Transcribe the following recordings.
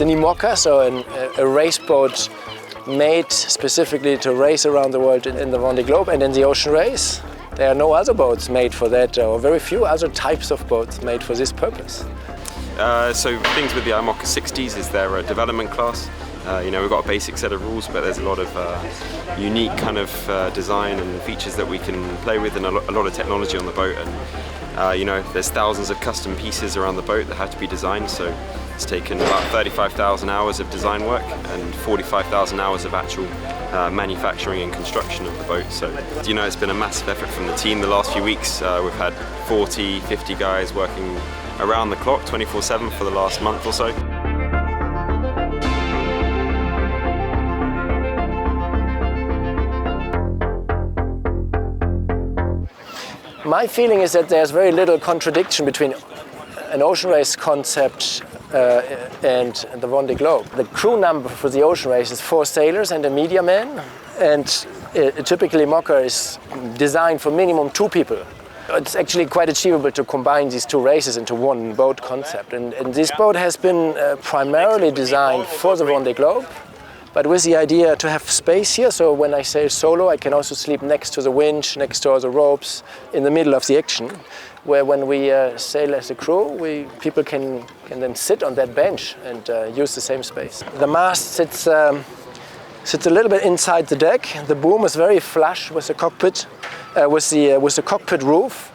an IMOCA, so a race boat made specifically to race around the world in the Vendée Globe and in the ocean race. There are no other boats made for that, or very few other types of boats made for this purpose. So things with the IMOCA 60s is their development class. We've got a basic set of rules, but there's a lot of unique kind of design and features that we can play with, and a lot of technology on the boat. And there's thousands of custom pieces around the boat that have to be designed. So it's taken about 35,000 hours of design work and 45,000 hours of actual manufacturing and construction of the boat. So it's been a massive effort from the team the last few weeks. We've had 40, 50 guys working around the clock 24/7 for the last month or so. My feeling is that there's very little contradiction between an ocean race concept and the Vendée Globe. The crew number for the ocean race is 4 sailors and a media man, and typically IMOCA is designed for minimum 2 people. It's actually quite achievable to combine these 2 races into one boat concept, and this boat has been primarily designed for the Vendée Globe, but with the idea to have space here, so when I sail solo I can also sleep next to the winch, next to all the ropes, in the middle of the action, where when we sail as a crew, people can then sit on that bench and use the same space. The mast sits a little bit inside the deck. The boom is very flush with the cockpit, with the cockpit roof.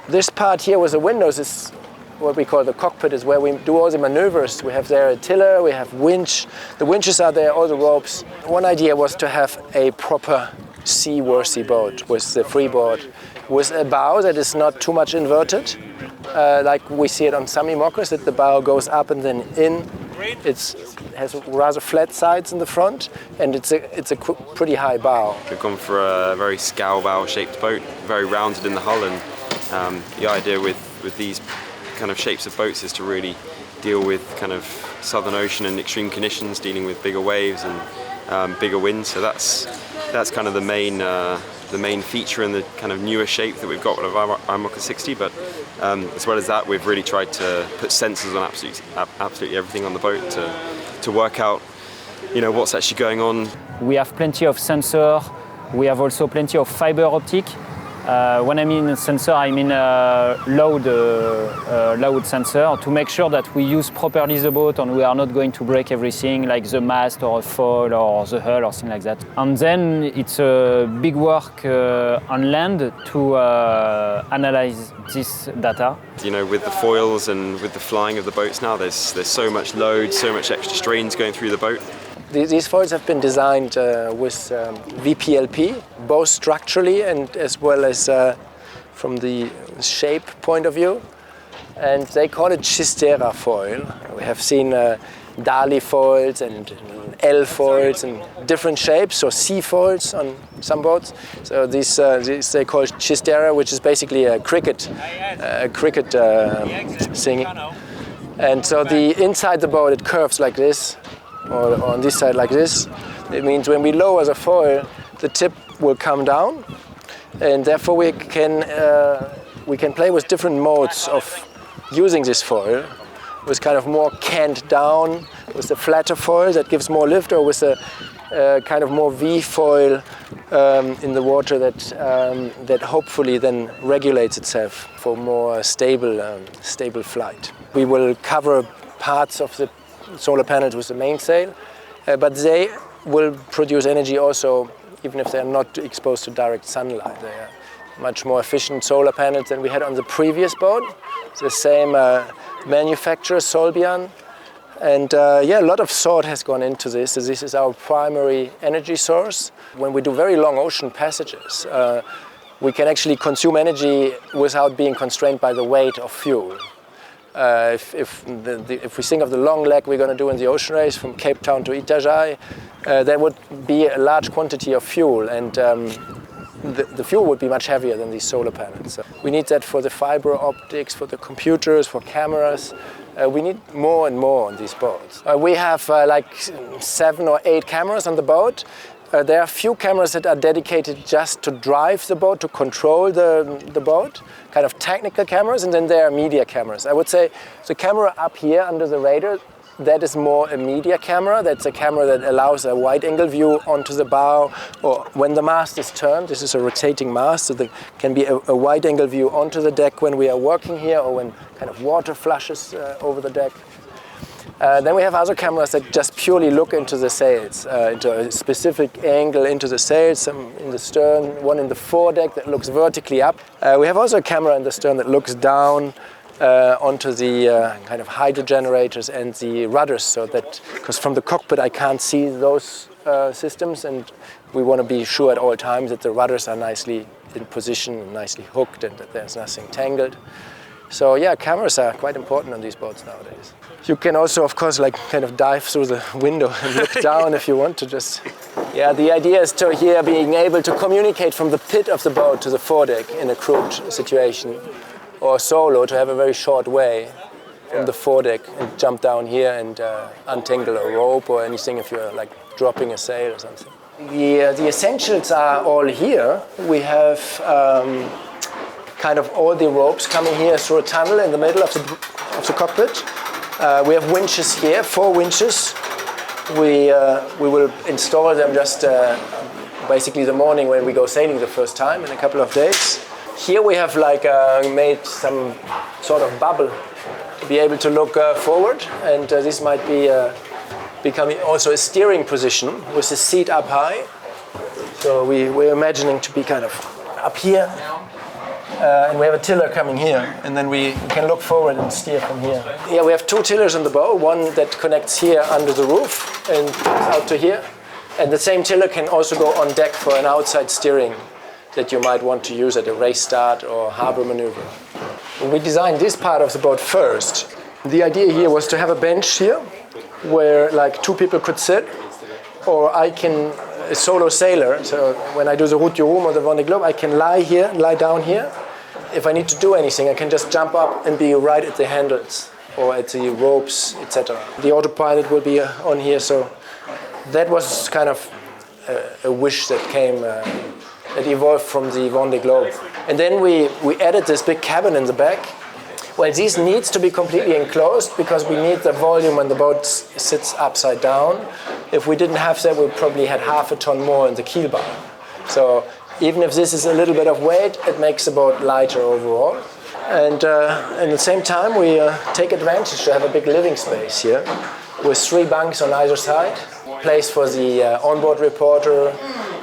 This part here with the windows is what we call the cockpit, is where we do all the maneuvers. We have there a tiller, we have winch, the winches are there, all the ropes. One idea was to have a proper seaworthy boat with the freeboard, with a bow that is not too much inverted, like we see it on some IMOCAs, that the bow goes up and then in. It has rather flat sides in the front, and it's a pretty high bow. We've gone for a very scow bow shaped boat, very rounded in the hull, and the idea with these kind of shapes of boats is to really deal with kind of Southern Ocean and extreme conditions, dealing with bigger waves and bigger winds. So that's kind of the main feature and the kind of newer shape that we've got with our IMOCA 60. But as well as that, we've really tried to put sensors on absolutely everything on the boat to work out what's actually going on. We have plenty of sensor. We have also plenty of fiber optic. When I mean sensor, I mean load sensor, to make sure that we use properly the boat and we are not going to break everything, like the mast or a foil or the hull or something like that. And then it's a big work on land to analyze this data. With the foils and with the flying of the boats now, there's so much load, so much extra strains going through the boat. These foils have been designed with VPLP, both structurally and as well as from the shape point of view. And they call it Chistera foil. We have seen Dali foils and L foils and different shapes, so C foils on some boats. So these they call Chistera, which is basically a cricket thing. And so inside the boat it curves like this, or on this side like this. It means when we lower the foil, the tip will come down, and therefore we can play with different modes of using this foil, with kind of more canned down, with the flatter foil that gives more lift, or with a kind of more V foil in the water that hopefully then regulates itself for more stable flight. We will cover parts of the solar panels with the mainsail, but they will produce energy also even if they are not exposed to direct sunlight. They are much more efficient solar panels than we had on the previous boat. It's the same manufacturer, Solbian. And a lot of thought has gone into this. So this is our primary energy source. When we do very long ocean passages, we can actually consume energy without being constrained by the weight of fuel. If we think of the long leg we're going to do in the ocean race from Cape Town to Itajaí, there would be a large quantity of fuel, and the fuel would be much heavier than these solar panels. So we need that for the fiber optics, for the computers, for cameras. We need more and more on these boats. We have like 7 or 8 cameras on the boat. There are a few cameras that are dedicated just to drive the boat, to control the boat, kind of technical cameras, and then there are media cameras. I would say the camera up here under the radar that is more a media camera. That's a camera that allows a wide-angle view onto the bow, or when the mast is turned. This is a rotating mast, so there can be a wide-angle view onto the deck when we are working here, or when kind of water flushes over the deck. Then we have other cameras that just purely look into the sails, into a specific angle into the sails, some in the stern, one in the foredeck that looks vertically up. We have also a camera in the stern that looks down onto the kind of hydro generators and the rudders, so that, because from the cockpit I can't see those systems, and we want to be sure at all times that the rudders are nicely in position and nicely hooked and that there's nothing tangled. So yeah, cameras are quite important on these boats nowadays. You can also, of course, like kind of dive through the window and look down if you want to just... Yeah, the idea is to here being able to communicate from the pit of the boat to the foredeck in a crewed situation, or solo, to have a very short way from the foredeck and jump down here and untangle a rope or anything if you're like dropping a sail or something. The essentials are all here. We have kind of all the ropes coming here through a tunnel in the middle of the cockpit. We have winches here, 4 winches. We will install them just basically the morning when we go sailing the first time in a couple of days. Here we have like made some sort of bubble to be able to look forward, and this might be becoming also a steering position with the seat up high. So we're imagining to be kind of up here. And we have a tiller coming here, and then we can look forward and steer from here. Yeah, we have 2 tillers on the bow, one that connects here under the roof and out to here. And the same tiller can also go on deck for an outside steering that you might want to use at a race start or harbor maneuver. When we designed this part of the boat first, the idea here was to have a bench here where like 2 people could sit, or I can, a solo sailor, so when I do the Route du Rhum or the Vendée Globe, I can lie down here. If I need to do anything, I can just jump up and be right at the handles or at the ropes, etc. The autopilot will be on here, so that was kind of a wish that came, that evolved from the Vendée Globe. And then we added this big cabin in the back. Well, this needs to be completely enclosed because we need the volume when the boat sits upside down. If we didn't have that, we probably had half a ton more in the keel bar. So even if this is a little bit of weight, it makes the boat lighter overall. And at the same time, we take advantage to have a big living space here with 3 bunks on either side. Place for the onboard reporter,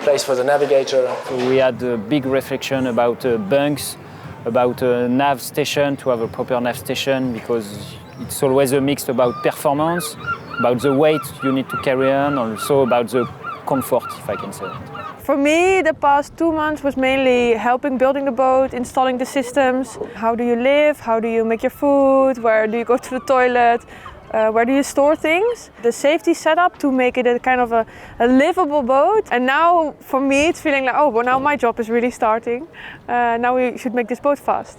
place for the navigator. We had a big reflection about bunks, about a nav station, to have a proper nav station, because it's always a mix about performance, about the weight you need to carry on, also about the comfort, if I can say that. For me, the past 2 months was mainly helping building the boat, installing the systems. How do you live? How do you make your food? Where do you go to the toilet? Where do you store things? The safety setup to make it a kind of a livable boat. And now, for me, it's feeling like, oh, well, now my job is really starting. Now we should make this boat fast.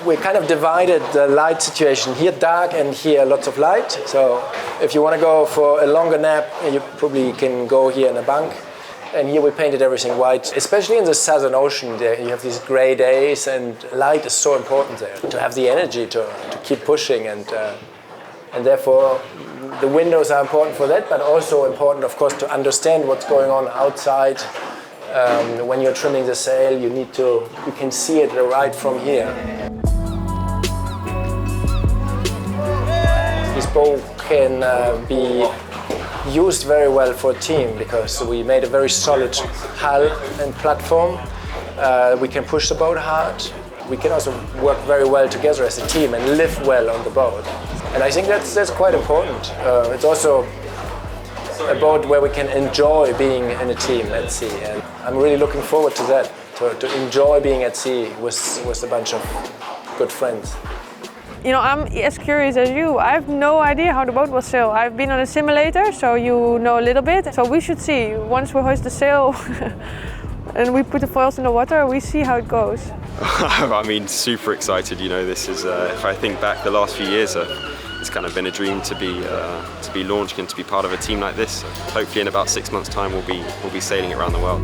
We kind of divided the light situation. Here dark and here lots of light. So if you want to go for a longer nap, you probably can go here in a bunk. And here we painted everything white. Especially in the Southern Ocean, there you have these gray days, and light is so important there. To have the energy to keep pushing, and therefore the windows are important for that, but also important, of course, to understand what's going on outside. When you're trimming the sail, you can see it right from here. This boat can be used very well for a team because we made a very solid hull and platform. We can push the boat hard. We can also work very well together as a team and live well on the boat. And I think that's quite important. It's also a boat where we can enjoy being in a team at sea. And I'm really looking forward to that, to enjoy being at sea with a bunch of good friends. You know, I'm as curious as you. I have no idea how the boat will sail. I've been on a simulator, so you know a little bit. So we should see. Once we hoist the sail and we put the foils in the water, we see how it goes. I mean, super excited. You know, this is, if I think back the last few years, it's kind of been a dream to be launched and to be part of a team like this. Hopefully in about 6 months' time we'll be sailing it around the world.